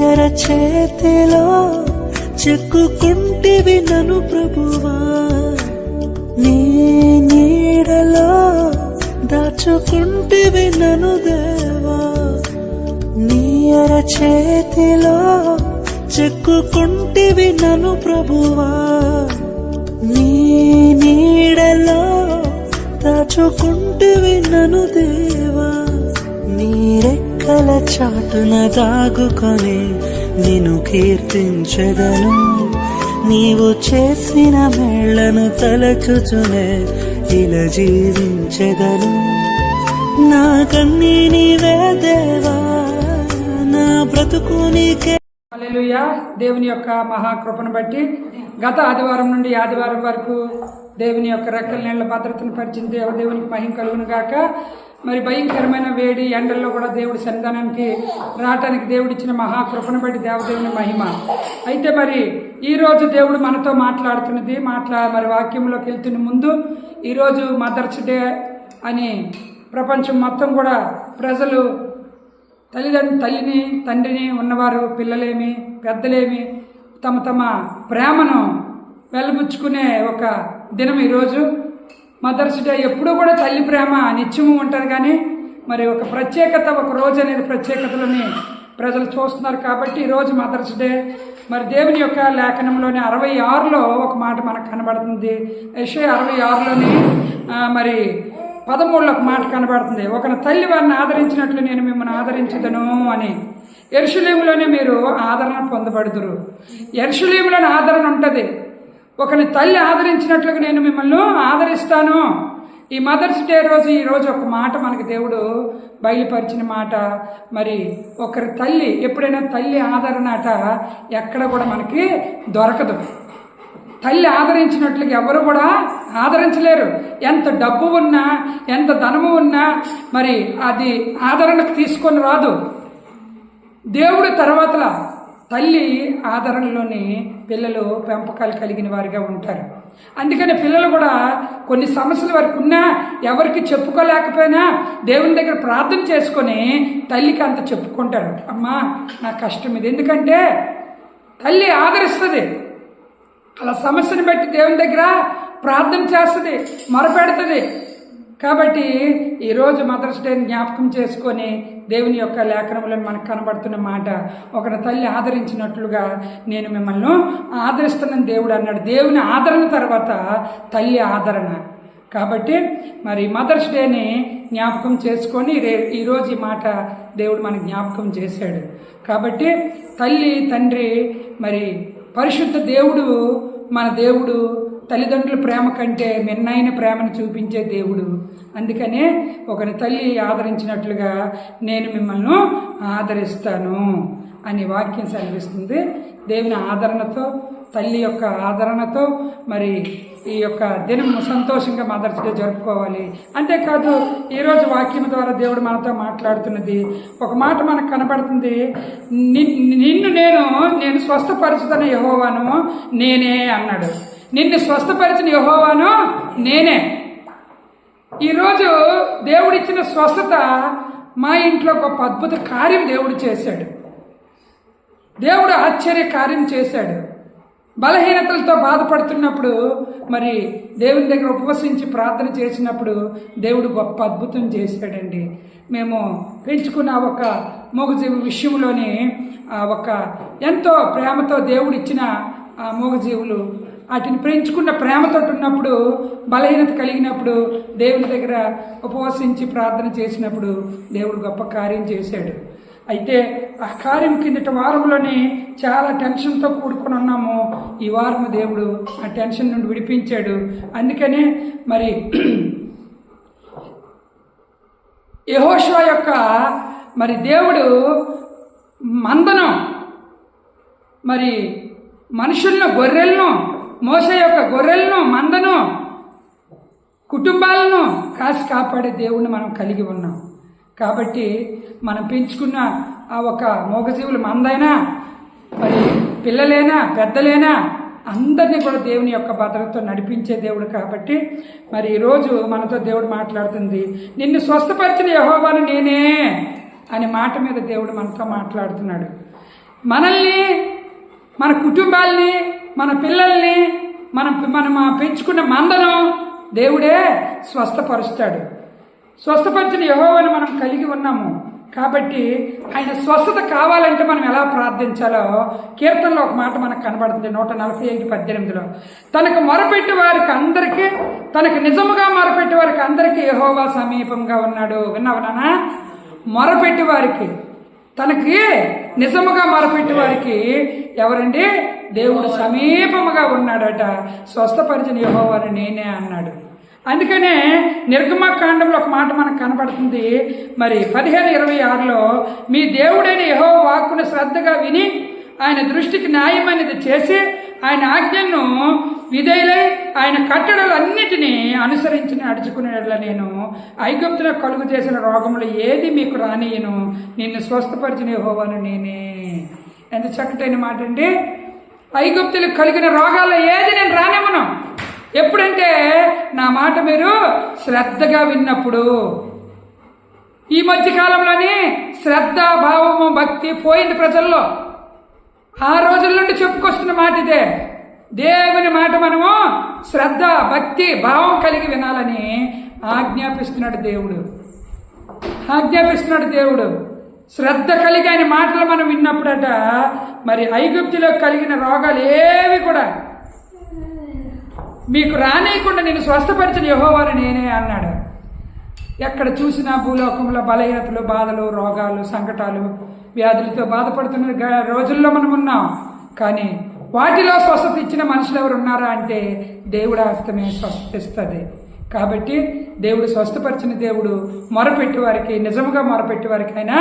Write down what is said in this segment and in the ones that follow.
అరచేతిలో చెక్కుకుంటివి నన్ను ప్రభువా, నీ నీడలో దాచుకుంటివి నన్ను దేవా, నీ అరచేతిలో చెక్కుకుంటివి నన్ను ప్రభువా, నీ నీడలో దాచుకుంటివి నన్ను దేవా, నీ రెక్కల చాటున దాగుకొని నిన్ను కీర్తించెదను, నీవు చేసిన మేళ్లను తలచుచునే ఇలా జీవించెదను, నా కన్నీ నీవే దేవా, నా బ్రతుకు నీకే. హల్లెలూయా. దేవుని యొక్క మహాకృపను బట్టి గత ఆదివారం నుండి ఆదివారం వరకు దేవుని యొక్క రెక్కల నీళ్ల భద్రతను పరిచిన దేవునికి మహిమ కలుగును గాక. మరి భయంకరమైన వేడి ఎండల్లో కూడా దేవుడి సన్నిధానానికి రావటానికి దేవుడిచ్చిన మహాకృపను బట్టి దేవదేవుని మహిమ. అయితే మరి ఈరోజు దేవుడు మనతో మాట్లాడుతున్నది మరి వాక్యంలోకి వెళ్తున్న ముందు ఈరోజు మదర్స్ డే అని ప్రపంచం మొత్తం కూడా ప్రజలు తల్లిని తండ్రిని ఉన్నవారు పిల్లలేమి పెద్దలేమి తమ తమ ప్రేమను వెల్లబుచ్చుకునే ఒక దినం ఈరోజు మదర్స్ డే. ఎప్పుడూ కూడా తల్లి ప్రేమ నిత్యము ఉంటుంది, కానీ మరి ఒక ప్రత్యేకత, ఒక రోజు అనేది ప్రత్యేకతలని ప్రజలు చూస్తున్నారు. కాబట్టి ఈరోజు మదర్స్ డే. మరి దేవుని యొక్క లేఖనంలోని 66లో ఒక మాట మనకు కనబడుతుంది. యెషయా 66లోని మరి 13లో ఒక మాట కనబడుతుంది. ఒక తల్లి వారిని ఆదరించినట్లు నేను మిమ్మల్ని ఆదరించుదను అని. యెరూషలేములోనే మీరు ఆదరణ పొందబడుదురు. యెరూషలేములోని ఆదరణ ఉంటుంది. ఒకని తల్లి ఆదరించినట్లుగా నేను మిమ్మల్ని ఆదరిస్తాను. ఈ మదర్స్ డే రోజు ఈరోజు ఒక మాట మనకి దేవుడు బయలుపరిచిన మాట. మరి ఒకరి తల్లి ఎప్పుడైనా తల్లి ఆదరణట ఎక్కడ కూడా మనకి దొరకదు. తల్లి ఆదరించినట్లుగా ఎవరు కూడా ఆదరించలేరు. ఎంత డబ్బు ఉన్నా ఎంత ధనము ఉన్నా మరి అది ఆదరణకు తీసుకొని రాదు. దేవుడు తర్వాతల తల్లి ఆదరణలోని పిల్లలు పెంపకాలు కలిగిన వారిగా ఉంటారు. అందుకని పిల్లలు కూడా కొన్ని సమస్యలు వారికి ఉన్నా ఎవరికి చెప్పుకోలేకపోయినా దేవుని దగ్గర ప్రార్థన చేసుకొని తల్లికి అంత చెప్పుకుంటారు. అమ్మా నా కష్టం ఇది. ఎందుకంటే తల్లి ఆదరిస్తుంది. అలా సమస్యను బట్టి దేవుని దగ్గర ప్రార్థన చేస్తుంది, మొరపెడుతుంది. కాబట్టి ఈరోజు మదర్స్ డేని జ్ఞాపకం చేసుకొని దేవుని యొక్క లేఖనంలో మనకు కనబడుతున్న మాట, ఒకరి తల్లి ఆదరించినట్లుగా నేను మిమ్మల్ని ఆదరిస్తున్నాను దేవుడు అన్నాడు. దేవుని ఆదరణ తర్వాత తల్లి ఆదరణ. కాబట్టి మరి మదర్స్ డేని జ్ఞాపకం చేసుకొని ఈరోజు ఈ మాట దేవుడు మనకు జ్ఞాపకం చేశాడు. కాబట్టి తల్లి తండ్రి మరి పరిశుద్ధ దేవుడు, మన దేవుడు తల్లిదండ్రుల ప్రేమ కంటే మిన్నైన ప్రేమను చూపించే దేవుడు. అందుకనే ఒకరి తల్లి ఆదరించినట్లుగా నేను మిమ్మల్ని ఆదరిస్తాను అని వాక్యం సెలవిస్తుంది. దేవుని ఆదరణతో, తల్లి యొక్క ఆదరణతో మరి ఈ యొక్క దినం సంతోషంగా మదర్స్ డే జరుపుకోవాలి. అంతేకాదు ఈరోజు వాక్యం ద్వారా దేవుడు మనతో మాట్లాడుతున్నది ఒక మాట మనకు కనబడుతుంది. నిన్ను నేను స్వస్థపరుచుతున్న యెహోవాను నేనే అన్నాడు. నిన్ను స్వస్థపరిచిన యెహోవాను నేనే. ఈరోజు దేవుడిచ్చిన స్వస్థత మా ఇంట్లో గొప్ప అద్భుత కార్యం దేవుడు చేశాడు. దేవుడు ఆశ్చర్య కార్యం చేశాడు. బలహీనతలతో బాధపడుతున్నప్పుడు మరి దేవుని దగ్గర ఉపవసించి ప్రార్థన చేసినప్పుడు దేవుడు గొప్ప అద్భుతం చేశాడండి. మేము పెంచుకున్న ఒక మూగజీవి విషయంలోని ఒక ఎంతో ప్రేమతో దేవుడు ఇచ్చిన మూగజీవులు వాటిని పెంచుకున్న ప్రేమతో ఉన్నప్పుడు బలహీనత కలిగినప్పుడు దేవుని దగ్గర ఉపవసించి ప్రార్థన చేసినప్పుడు దేవుడు గొప్ప కార్యం చేశాడు. అయితే ఆ కార్యం కిందటి వారంలోనే చాలా టెన్షన్తో కూడుకొని ఉన్నాము. ఈ వారం దేవుడు ఆ టెన్షన్ నుండి విడిపించాడు. అందుకనే మరి యెహోషువ యొక్క మరి దేవుడు మందను మరి మనుషులను గొర్రెలను, మోసే యొక్క గొర్రెలను మందను కుటుంబాలను కాసి కాపాడే దేవుణ్ణి మనం కలిగి ఉన్నాం. కాబట్టి మనం పెంచుకున్న ఆ ఒక మూగజీవులు మందైనా మరి పిల్లలైనా పెద్దలైనా అందరినీ కూడా దేవుని యొక్క భద్రతతో నడిపించే దేవుడు. కాబట్టి మరి ఈరోజు మనతో దేవుడు మాట్లాడుతుంది, నిన్ను స్వస్థపరిచిన యెహోవాను నేనే అనే మాట మీద దేవుడు మనతో మాట్లాడుతున్నాడు. మనల్ని, మన కుటుంబాల్ని, మన పిల్లల్ని, మనం పెంచుకున్న మందను దేవుడే స్వస్థపరుస్తాడు. స్వస్థపరిచిన యెహోవాను మనం కలిగి ఉన్నాము కాబట్టి ఆయన స్వస్థత కావాలంటే మనం ఎలా ప్రార్థించాలో కీర్తనలో ఒక మాట మనకు కనబడుతుంది. 145:18 తనకు మొరపెట్టి వారికి అందరికీ, తనకు నిజముగా మొరపెట్టి వారికి అందరికీ యెహోవా సమీపంగా ఉన్నాడు. విన్నావు నాన్న? మొరపెట్టి వారికి, తనకి నిజముగా మొరపెట్టి వారికి ఎవరండి? దేవుడు సమీపముగా ఉన్నాడట. స్వస్థపరిచిన యెహోవాను నేనే అన్నాడు. అందుకనే నిర్గమకాండంలో ఒక మాట మనకు కనబడుతుంది. మరి 15:26 మీ దేవుడైన యెహోవా వాక్కును శ్రద్ధగా విని ఆయన దృష్టికి న్యాయమైనది చేసి ఆయన ఆజ్ఞలను విధేయులై ఆయన కట్టడలన్నిటినీ అనుసరించి నడుచుకునేట్ల నేను ఐగుప్తులో కలుగు చేసిన రోగములు ఏది మీకు రానియను, నిన్ను స్వస్థపరిచిన యెహోవాను నేనే. ఎంత చక్కటైన మాట అండి. ఐగుప్తులకు కలిగిన రోగాల్లో ఏది నేను రానివ్వను. ఎప్పుడంటే నా మాట మీరు శ్రద్ధగా విన్నప్పుడు. ఈ మధ్య కాలంలోని శ్రద్ధ, భావము, భక్తి పోయింది ప్రజల్లో. ఆ రోజుల నుండి చెప్పుకొస్తున్న మాట ఇదే. దేవుని మాట మనము శ్రద్ధ, భక్తి, భావం కలిగి వినాలని ఆజ్ఞాపిస్తున్నాడు దేవుడు. శ్రద్ధ కలిగి ఆయన మాటలు మనం విన్నప్పుడట మరి ఐగుప్తులో కలిగిన రోగాలు ఏవి కూడా మీకు రానియకుండా నేను స్వస్థపరిచిన యెహోవాను నేనే అన్నాడు. ఎక్కడ చూసినా భూలోకంలో బలహీనతలు, బాధలు, రోగాలు, సంకటాలు, వ్యాధులతో బాధపడుతున్న రోజుల్లో మనం ఉన్నాం. కానీ వాటిలో స్వస్థత ఇచ్చిన మనుషులు ఎవరు ఉన్నారా అంటే దేవుడు హస్తమే స్వస్థత ఇస్తుంది. కాబట్టి దేవుడు స్వస్థపరిచిన దేవుడు, మొరపెట్టి వారికి, నిజముగా మొరపెట్టి వారికి ఆయన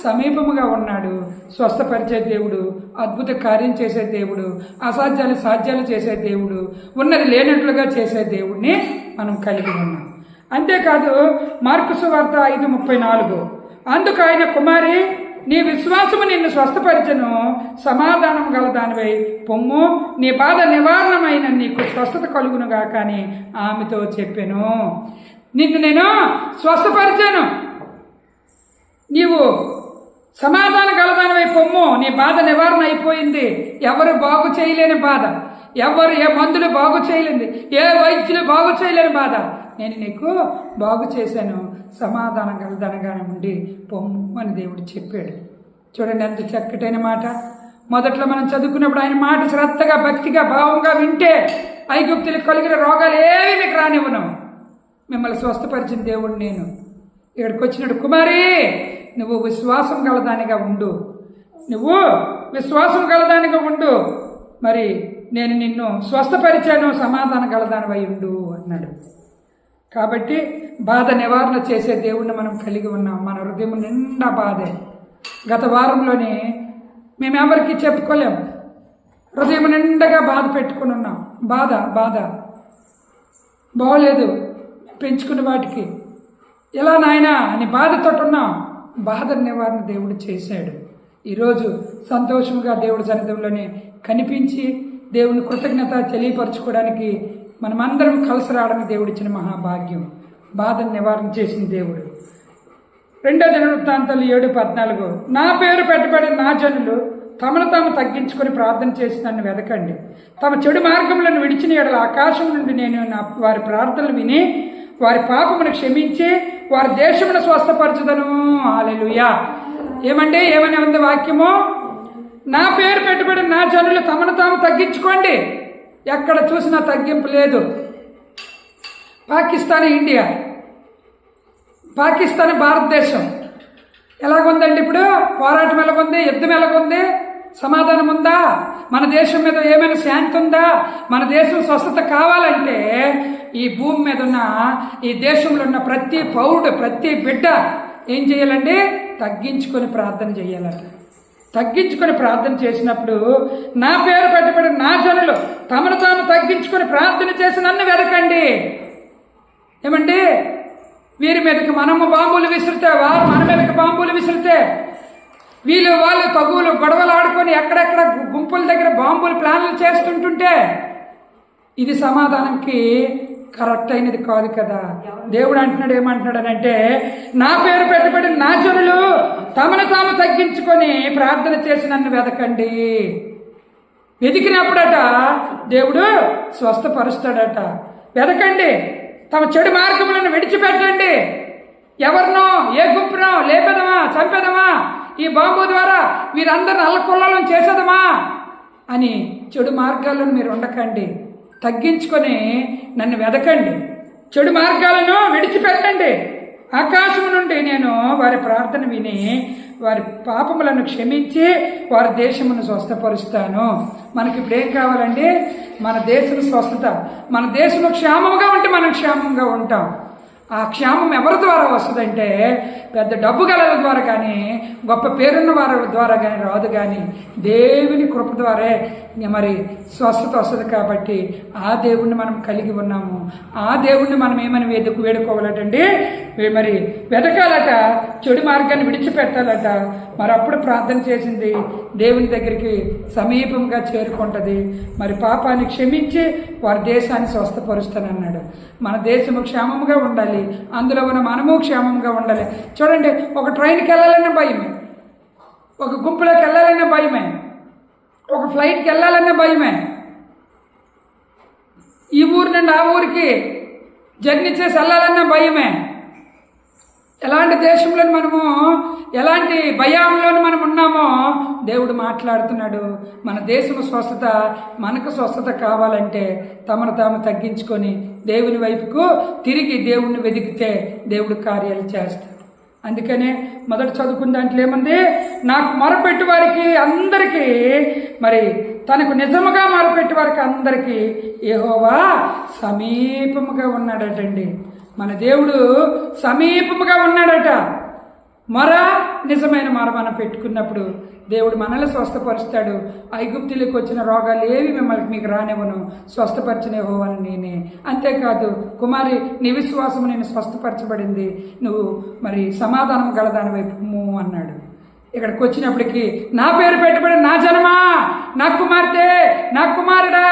సమీపముగా ఉన్నాడు. స్వస్థపరిచే దేవుడు, అద్భుత కార్యం చేసే దేవుడు, అసాధ్యాలు సాధ్యాలు చేసే దేవుడు, ఉన్నది లేనట్లుగా చేసే దేవుడిని మనం కలిగి ఉన్నాం. అంతేకాదు మార్కు సువార్త 5:34 అందుకు ఆయన కుమారి నీ విశ్వాసము నిన్ను స్వస్థపరిచను, సమాధానం గల దానివై పొమ్ము, నీ బాధ నివారణమైన నీకు స్వస్థత కలుగునుగా కానీ ఆమెతో చెప్పాను. నిన్ను నేను స్వస్థపరిచాను, నీవు సమాధానం గలదానివై పొమ్ము, నీ బాధ నివారణ అయిపోయింది. ఎవరు బాగు చేయలేని బాధ, ఎవరు ఏ మందులు బాగు చేయలేంది, ఏ వైద్యులు బాగు చేయలేని బాధ నేను నీకు బాగు చేశాను, సమాధానం గలదనగానే ఉండి పొమ్ము అని దేవుడు చెప్పాడు. చూడండి ఎంత చక్కటైన మాట. మొదట్లో మనం చదువుకున్నప్పుడు ఆయన మాట శ్రద్ధగా, భక్తిగా, భావంగా వింటే ఐగుప్తులకు కలిగిన రోగాలు ఏవి మీకు రానివ్వను, మిమ్మల్ని స్వస్థపరిచిన దేవుడు నేను. ఇక్కడికి వచ్చినాడు, కుమారి నువ్వు విశ్వాసం గలదానిగా ఉండు, నువ్వు విశ్వాసం గలదానిగా ఉండు, మరి నేను నిన్ను స్వస్థపరిచాను, సమాధానం గలదానివై ఉండు అన్నాడు. కాబట్టి బాధ నివారణ చేసే దేవుణ్ణి మనం కలిగి ఉన్నాం. మన హృదయం నిండా బాధే. గత వారంలోనే మేమెవరికి చెప్పుకోలేము, హృదయం నిండగా బాధ పెట్టుకుని ఉన్నాం. బాధ బాగోలేదు పెంచుకున్న వాటికి, ఎలా నాయనా అని బాధతో ఉన్నాం. బాధ నివారణ దేవుడు చేశాడు. ఈరోజు సంతోషంగా దేవుడి సన్నిధిలోనే కనిపించి దేవుని కృతజ్ఞత తెలియపరచుకోవడానికి మనమందరం కలిసి రావడానికి దేవుడు ఇచ్చిన మహాభాగ్యం. బాధను నివారణ చేసిన దేవుడు. 2వ దినవృత్తాంతాలు 7:14 నా పేరు పెట్టబడిన నా జనులు తమను తాము తగ్గించుకొని ప్రార్థన చేసి నన్ను వెదకండి, తమ చెడు మార్గములను విడిచిన యెడల ఆకాశం నుండి నేను వారి ప్రార్థనలు విని వారి పాపమును క్షమించి వారి దేశమును స్వస్థపరచుదను. హల్లెలూయా. ఏమని ఉంది వాక్యము? నా పేరు పెట్టబడిన నా జనులు తమను తాము తగ్గించుకోండి. ఎక్కడ చూసినా తగ్గింపు లేదు. పాకిస్తాన్, ఇండియా, పాకిస్తాన్, భారతదేశం ఎలాగుందండి ఇప్పుడు? పోరాటం ఎలాగుంది? యుద్ధం ఎలాగుంది? సమాధానం ఉందా? మన దేశం మీద ఏమైనా శాంతి ఉందా? మన దేశం స్వస్థత కావాలంటే ఈ భూమి మీద ఉన్న, ఈ దేశంలో ఉన్న ప్రతి పౌరుడు, ప్రతి బిడ్డ ఏం చేయాలండి? తగ్గించుకొని ప్రార్థన చేయాలంట. తగ్గించుకొని ప్రార్థన చేసినప్పుడు నా పేరు పెట్టబడిన నా జనులు తమను తాము తగ్గించుకొని ప్రార్థన చేసి నన్ను వెదకండి. ఏమండి? వీరి మీదకి మనము బాంబులు విసిరితే, వారు మన మీదకి బాంబులు విసిరితే, వాళ్ళు తగువులు గొడవలు ఆడుకొని ఎక్కడెక్కడ గుంపుల దగ్గర బాంబులు ప్లాన్లు చేస్తుంటుంటే ఇది సమాధానంకి కరెక్ట్ అయినది కాదు కదా. దేవుడు అంటున్నాడు, ఏమంటున్నాడనంటే, నా పేరు పెట్టబడిన నా జనులు తమను తాము తగ్గించుకొని ప్రార్థన చేసి నన్ను వెతకండి. వెతికినప్పుడట దేవుడు స్వస్థపరుస్తాడట. వెతకండి, తమ చెడు మార్గములను విడిచిపెట్టండి. ఎవరినో, ఏ గుంపునో లేపదమా, చంపేదమా, ఈ బాంబు ద్వారా వీరందరిని అల్లకొల్లం చేసేదమా అని చెడు మార్గాలను మీరు ఉండకండి. తగ్గించుకొని నన్ను వెదకండి, చెడు మార్గాలను విడిచిపెట్టండి. ఆకాశం నుండి నేను వారి ప్రార్థన విని వారి పాపములను క్షమించి వారి దేశమును స్వస్థపరుస్తాను. మనకి ఇప్పుడు ఏం కావాలండి? మన దేశం స్వస్థత. మన దేశము క్షేమంగా ఉంటే మనం క్షేమంగా ఉంటాం. ఆ క్షేమం ఎవరి ద్వారా వస్తుందంటే పెద్ద డబ్బు గలల ద్వారా కానీ, గొప్ప పేరున్న వారి ద్వారా కానీ రాదు, కానీ దేవుని కృప ద్వారే మరి స్వస్థత వస్తుంది. కాబట్టి ఆ దేవుణ్ణి మనం కలిగి ఉన్నాము. ఆ దేవుణ్ణి మనం ఏమని వేడుకోవాలటండి? మరి వెతకాలట, చెడు మార్గాన్ని విడిచిపెట్టాలట. మరి అప్పుడు ప్రార్థన చేసింది దేవుని దగ్గరికి సమీపంగా చేరుకుంటుంది. మరి పాపాన్ని క్షమించి వారి దేశాన్ని స్వస్థపరుస్తానన్నాడు. మన దేశము క్షేమంగా ఉండాలి, అందులో ఉన్న మనము క్షేమంగా ఉండాలి. చూడండి, ఒక ట్రైన్కి వెళ్ళాలన్నా భయమే, ఒక గుంపులోకి వెళ్ళాలన్నా భయమే, ఒక ఫ్లైట్కి వెళ్ళాలన్నా భయమే. ఈ ఊరు నుండి ఆ ఊరికి జర్నీ చేసి వెళ్ళాలన్నా భయమే. ఎలాంటి దేశంలో మనము, ఎలాంటి భయంలో మనం ఉన్నామో దేవుడు మాట్లాడుతున్నాడు. మన దేశము స్వస్థత, మనకు స్వస్థత కావాలంటే తమను తాము తగ్గించుకొని దేవుని వైపుకు తిరిగి దేవుణ్ణి వెతికితే దేవుడు కార్యాలు చేస్తాడు. అందుకనే మొదట చదువుకున్న దాంట్లో ఏముంది? నాకు మొరపెట్టి వారికి అందరికీ, మరి తనకు నిజముగా మొరపెట్టి వారికి అందరికీ యెహోవా సమీపముగా ఉన్నాడటండి. మన దేవుడు సమీపముగా ఉన్నాడట. మొర, నిజమైన మొర మనం పెట్టుకున్నప్పుడు దేవుడు మనల్ని స్వస్థపరుస్తాడు. ఐగుప్తులకు వచ్చిన రోగాలు ఏవి మీకు రానివ్వను, స్వస్థపరిచిన యెహోవాను నేనే. అంతేకాదు, కుమారి నీ విశ్వాసము నేను స్వస్థపరచబడింది, నువ్వు మరి సమాధానం గలదాని వైపు అన్నాడు. ఇక్కడికి వచ్చినప్పటికీ నా పేరు పెట్టబడిన నా జనమా, నా కుమార్తె, నా కుమారుడా,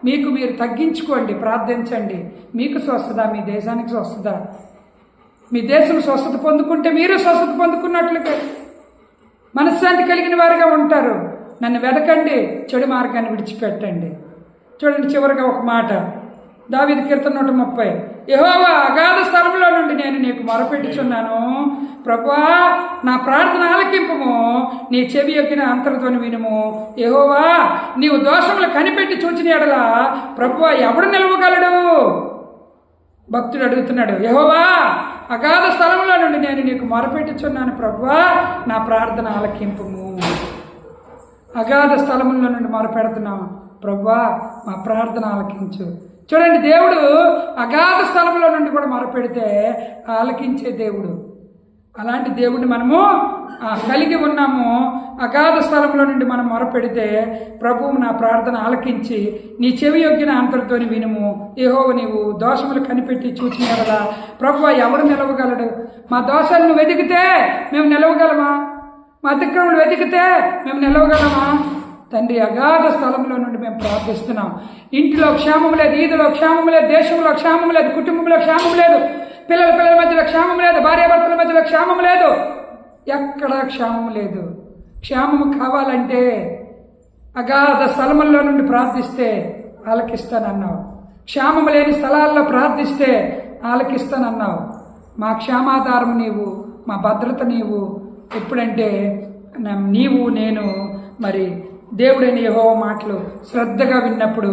మీకు మీరు తగ్గించుకోండి, ప్రార్థించండి. మీకు స్వస్థత, మీ దేశానికి స్వస్థత. మీ దేశం స్వస్థత పొందుకుంటే మీరు స్వస్థత పొందుకున్నట్లుగా మనశ్శాంతి కలిగిన వారుగా ఉంటారు. నన్ను వెతకండి, చెడు మార్గాన్ని విడిచిపెట్టండి. చూడండి, చివరిగా ఒక మాట, దావీదు కీర్తన 130. యెహోవా అగాధ స్థలంలో నుండి నేను నీకు మొరపెట్టుచున్నాను. ప్రభువా, నా ప్రార్థన ఆలకింపుము, నీ చెవి యొక్కిన అంతరధ్వని వినుము. యెహోవా, నీవు దోషములు కనిపెట్టి చూచిన ఎడల ప్రభువా ఎవడు నిలవగలడు? భక్తుడు అడుగుతున్నాడు. యెహోవా, అగాధ స్థలంలో నుండి నేను నీకు మొరపెట్టుచున్నాను. ప్రభువా, నా ప్రార్థన ఆలకింపుము. అగాధ స్థలంలో నుండి మొరపెడుతున్నాం. ప్రభువా, మా ప్రార్థన ఆలకించు. చూడండి, దేవుడు అగాధ స్థలంలో నుండి కూడా మొరపెడితే ఆలకించే దేవుడు. అలాంటి దేవుడిని మనము కలిగి ఉన్నాము. అగాధ స్థలంలో నుండి మనం మొరపెడితే ప్రభువు నా ప్రార్థన ఆలకించి నీ చెవి యొగ్గిన అంతటితోని వినుము. యెహోవా, నీవు దోషములు కనిపెట్టి చూసిన కదా ప్రభువా ఎవడు నిలవగలడు? మా దోషాలను వెతికితే మేము నిలవగలమా? మా అతిక్రమలు వెతికితే మేము నిలవగలమా? తండ్రి, అగాధ స్థలంలో నుండి మేము ప్రార్థిస్తున్నాం. ఇంటిలో క్షేమం లేదు, ఈదులో క్షేమం లేదు, దేశంలో క్షేమం లేదు, కుటుంబంలో క్షేమం లేదు, పిల్లల మధ్యలో క్షేమం లేదు, భార్యాభర్తల మధ్యలో క్షేమం లేదు, ఎక్కడా క్షేమం లేదు. క్షేమము కావాలంటే అగాధ స్థలముల్లో నుండి ప్రార్థిస్తే ఆలకిస్తానన్నావు. క్షేమము లేని స్థలాల్లో ప్రార్థిస్తే ఆలకిస్తానన్నావు. మా క్షేమాధారం నీవు, మా భద్రత నీవు. ఎప్పుడంటే నీవు నేను మరి దేవుడైన యెహోవా మాటలు శ్రద్ధగా విన్నప్పుడు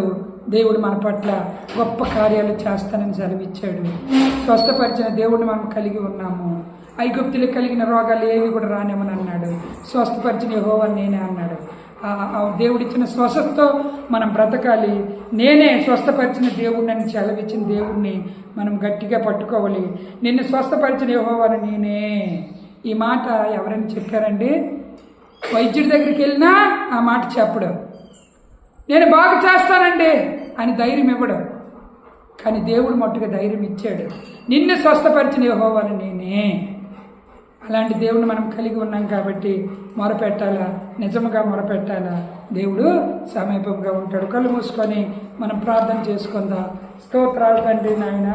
దేవుడు మన పట్ల గొప్ప కార్యాలు చేస్తానని సెలవిచ్చాడు. స్వస్థపరిచిన దేవుడిని మనం కలిగి ఉన్నాము. ఐగుప్తులకు కలిగిన రోగాలు ఏవి కూడా రానివ్వని అన్నాడు. స్వస్థపరిచిన యెహోవా నేనే అన్నాడు. ఆ దేవుడిచ్చిన స్వస్థతతో మనం బ్రతకాలి. నేనే స్వస్థపరిచిన దేవుడిని సెలవిచ్చిన దేవుడిని మనం గట్టిగా పట్టుకోవాలి. నిన్ను స్వస్థపరిచిన యెహోవాను నేనే. ఈ మాట ఎవరైనా చెప్పారండి? వైద్యుడి దగ్గరికి వెళ్ళినా ఆ మాట చెప్పడు. నేను బాగు చేస్తానండి అని ధైర్యం ఇవ్వడు. కానీ దేవుడు మట్టుగా ధైర్యం ఇచ్చాడు. నిన్ను స్వస్థపరిచిన యెహోవాను నేనే. అలాంటి దేవుని మనం కలిగి ఉన్నాం కాబట్టి మొరపెట్టాలా, నిజముగా మొరపెట్టాలా, దేవుడు సమీపంగా ఉంటాడు. కళ్ళు మూసుకొని మనం ప్రార్థన చేసుకుందాం. స్తోత్రాలు తండ్రి నాయన.